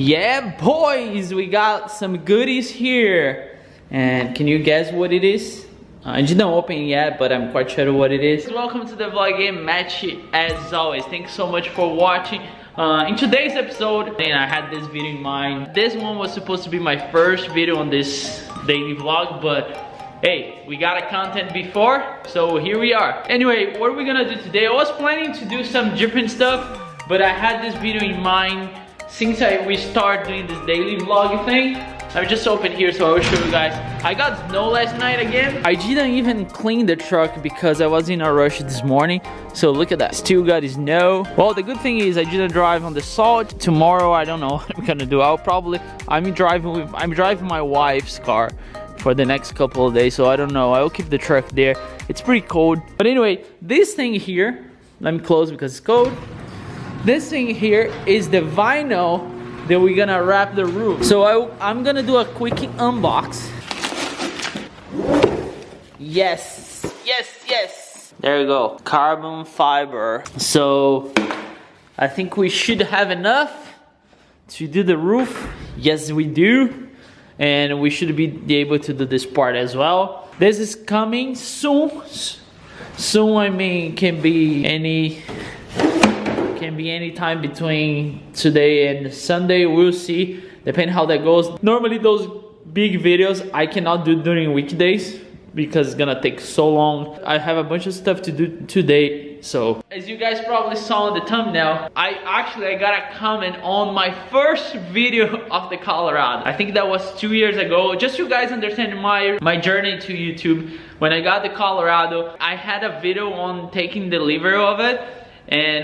Yeah, boys, we got some goodies here. And can you guess what it is? I didn't open it yet, but I'm quite sure what it is. Welcome to the vlog game match as always. Thanks so much for watching. In today's episode, and I had this video in mind. This one was supposed to be my first video on this daily vlog, but hey, we got a content before, so here we are. Anyway, what are we gonna do today? I was planning to do some different stuff, but I had this video in mind since we start doing this daily vlog thing. I just opened here so I will show you guys. I got snow last night again. I didn't even clean the truck because I was in a rush this morning. So look at that, still got snow. Well, the good thing is I didn't drive on the salt. Tomorrow, I don't know what I'm gonna do. I'm driving my wife's car for the next couple of days, so I don't know. I'll keep the truck there. It's pretty cold. But anyway, this thing here, let me close because it's cold. This thing here is the vinyl that we're gonna wrap the roof. So I'm gonna do a quick unbox. Yes, yes, yes. There you go, carbon fiber. So I think we should have enough to do the roof. Yes, we do. And we should be able to do this part as well. This is coming soon. Soon, I mean, can be any time between today and Sunday. We'll see, depending how that goes. Normally those big videos I cannot do during weekdays because it's gonna take so long. I have a bunch of stuff to do today. So as you guys probably saw in the thumbnail, I got a comment on my first video of the Colorado. I think that was 2 years ago. Just so you guys understand my journey to YouTube. When I got the Colorado, I had a video on taking delivery of it.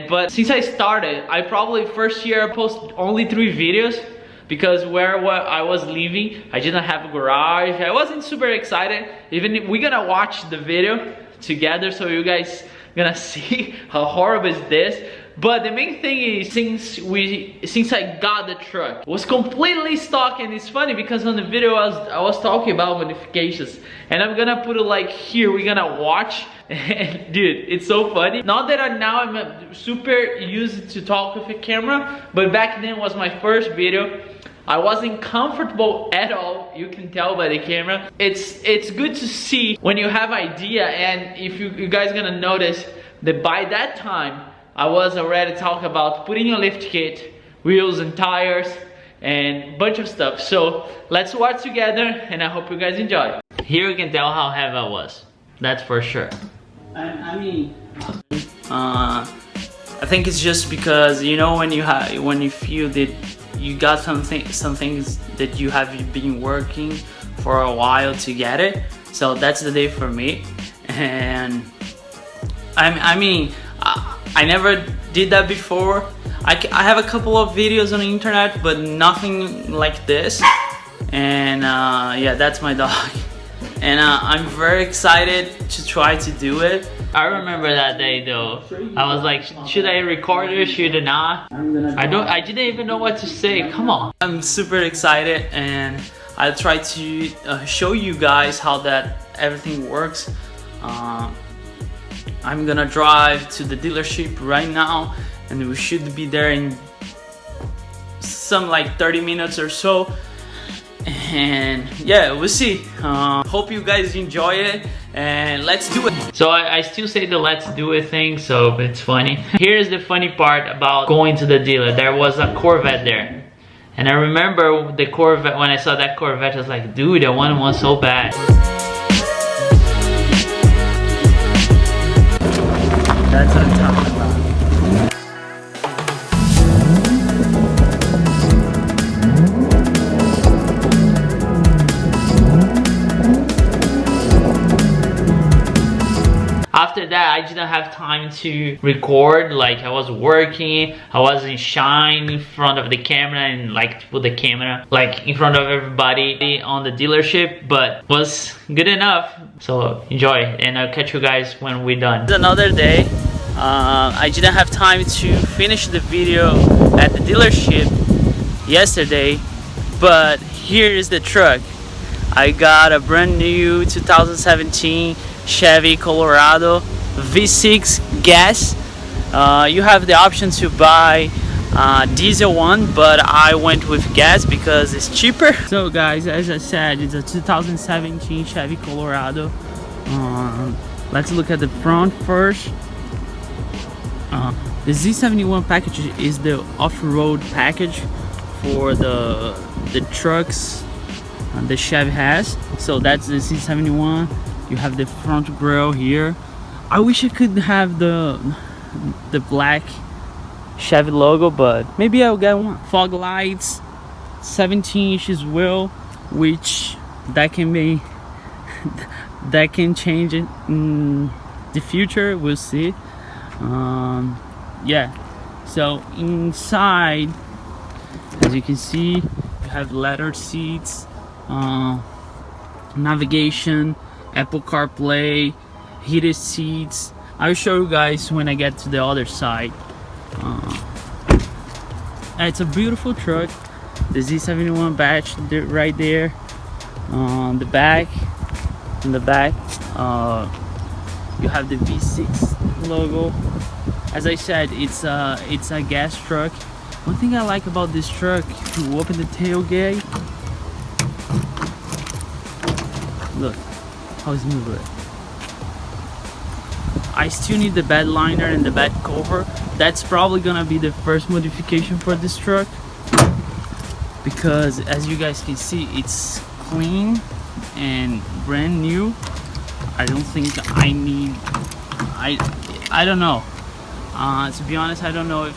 But since I started, I probably first year posted only 3 videos because where I was living, I didn't have a garage. I wasn't super excited. Even we're gonna watch the video together so you guys gonna see how horrible is this. But the main thing is since I got the truck, it was completely stock. And it's funny because on the video I was talking about modifications, and I'm gonna put it like here. We're gonna watch. And dude, it's so funny. Not that I'm super used to talk with a camera, but back then was my first video. I wasn't comfortable at all. You can tell by the camera. It's good to see when you have idea, and if you guys gonna notice that by that time I was already talking about putting a lift kit, wheels and tires, and bunch of stuff. So let's watch together, and I hope you guys enjoy. Here you can tell how heavy I was. That's for sure. I think it's just because, you know, when you feel that you got some things that you have been working for a while to get it. So that's the day for me. And I never did that before. I have a couple of videos on the internet, but nothing like this. And yeah, that's my dog. And I'm very excited to try to do it. I remember that day though. I was like, should I record it? Should I not? I didn't even know what to say. Come on. I'm super excited, and I'll try to show you guys how that everything works. I'm gonna drive to the dealership right now, and we should be there in some like 30 minutes or so. And yeah, we'll see. Hope you guys enjoy it, and let's do it. So I still say the let's do it thing, so it's funny. Here's the funny part about going to the dealer. There was a Corvette there, and I remember the Corvette. When I saw that Corvette, I was like, dude, I want one so bad. That's what I'm talking about. After that, I didn't have time to record. Like, I was working, I wasn't shying in front of the camera and like to put the camera like in front of everybody on the dealership, but was good enough. So enjoy, and I'll catch you guys when we're done. It's another day. I didn't have time to finish the video at the dealership yesterday, but here is the truck. I got a brand new 2017 Chevy Colorado V6 gas. You have the option to buy diesel one, but I went with gas because it's cheaper. So guys, as I said, it's a 2017 Chevy Colorado. Let's look at the front first. The Z71 package is the off-road package for the trucks the Chevy has. So that's the Z71. You have the front grille here. I wish I could have the black Chevy logo, but maybe I'll get one. Fog lights, 17 inches wheel, which that can be that can change it in the future. We'll see. Yeah, so inside, as you can see, you have leather seats, navigation, Apple CarPlay, heated seats. I'll show you guys when I get to the other side. It's a beautiful truck. The Z71 badge right there. On the back, you have the V6 logo. As I said, it's a gas truck. One thing I like about this truck, if you open the tailgate, look how smooth it is. I still need the bed liner and the bed cover. That's probably gonna be the first modification for this truck, because as you guys can see, it's clean and brand new. I don't think I need, I don't know. To be honest, I don't know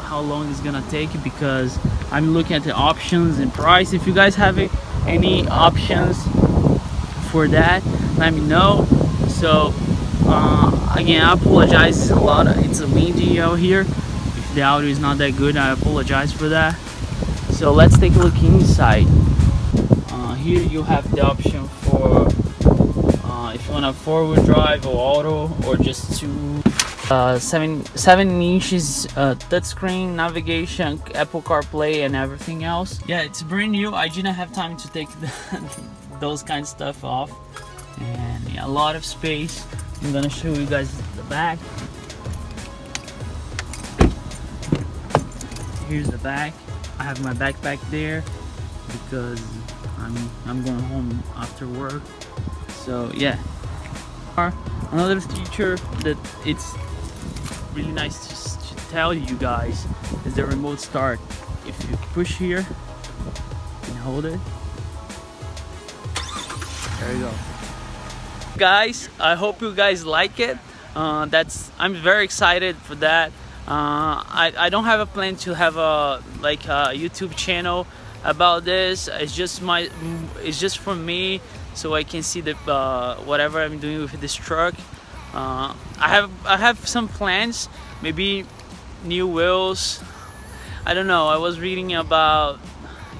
how long it's gonna take, because I'm looking at the options and price. If you guys have any options for that, let me know. So again, I apologize a lot. It's a windy out here. If the audio is not that good, I apologize for that. So let's take a look inside. Here you have the option for if you want a 4-wheel drive or auto, or just two. 7 inches touchscreen, navigation, Apple CarPlay, and everything else. Yeah, it's brand new. I didn't have time to take those kind of stuff off, and yeah, a lot of space. I'm gonna show you guys the back. Here's the back. I have my backpack there because I'm going home after work. So yeah. Another feature that it's really nice to tell you guys is the remote start. If you push here and hold it, there you go. Guys, I hope you guys like it. I'm very excited for that. I don't have a plan to have a YouTube channel about this. It's just for me, so I can see the whatever I'm doing with this truck. I have some plans, maybe new wheels. I don't know. I was reading about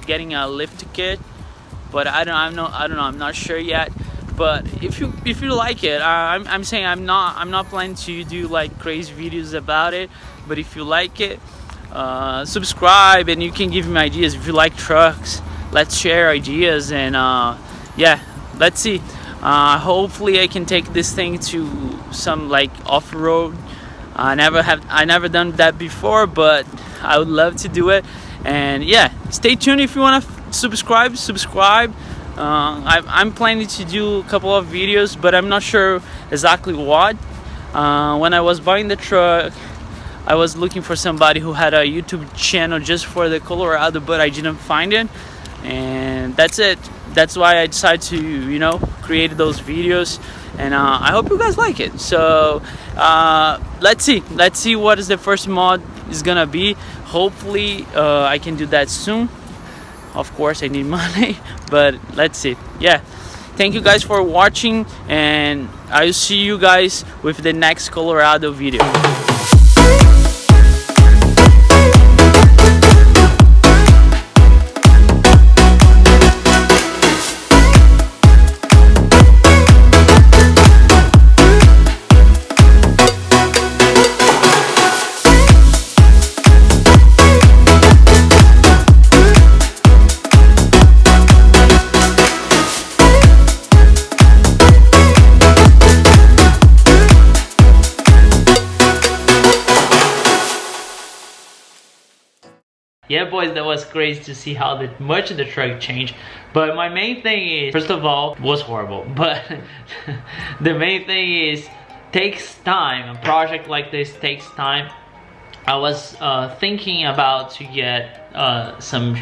getting a lift kit, but I'm not sure yet. But if you like it, I'm saying I'm not planning to do like crazy videos about it. But if you like it, subscribe, and you can give me ideas. If you like trucks, let's share ideas, and yeah, let's see. Hopefully I can take this thing to some like off-road. I never done that before, but I would love to do it. And yeah, stay tuned. If you want to subscribe. I'm planning to do a couple of videos, but I'm not sure exactly what. When I was buying the truck, I was looking for somebody who had a YouTube channel just for the Colorado, but I didn't find it, and that's it. That's why I decided to, create those videos, and I hope you guys like it. So let's see what is the first mod is gonna be. Hopefully I can do that soon. Of course I need money, but let's see. Yeah, thank you guys for watching, and I'll see you guys with the next Colorado video. Yeah, boys, that was crazy to see how much the truck changed. But my main thing is, first of all, it was horrible. But the main thing is, takes time. A project like this takes time. I was thinking about to get some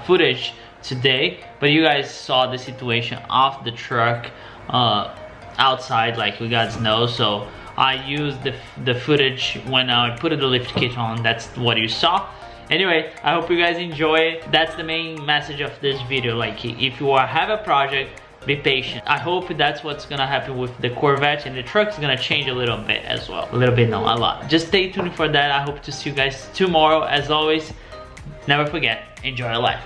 footage today, but you guys saw the situation of the truck outside, like you guys know. So I used the footage when I put the lift kit on. That's what you saw. Anyway, I hope you guys enjoy it. That's the main message of this video. Like, if you have a project, be patient. I hope that's what's gonna happen with the Corvette, and the truck's gonna change a little bit as well. A little bit, no, a lot. Just stay tuned for that. I hope to see you guys tomorrow. As always, never forget, enjoy your life.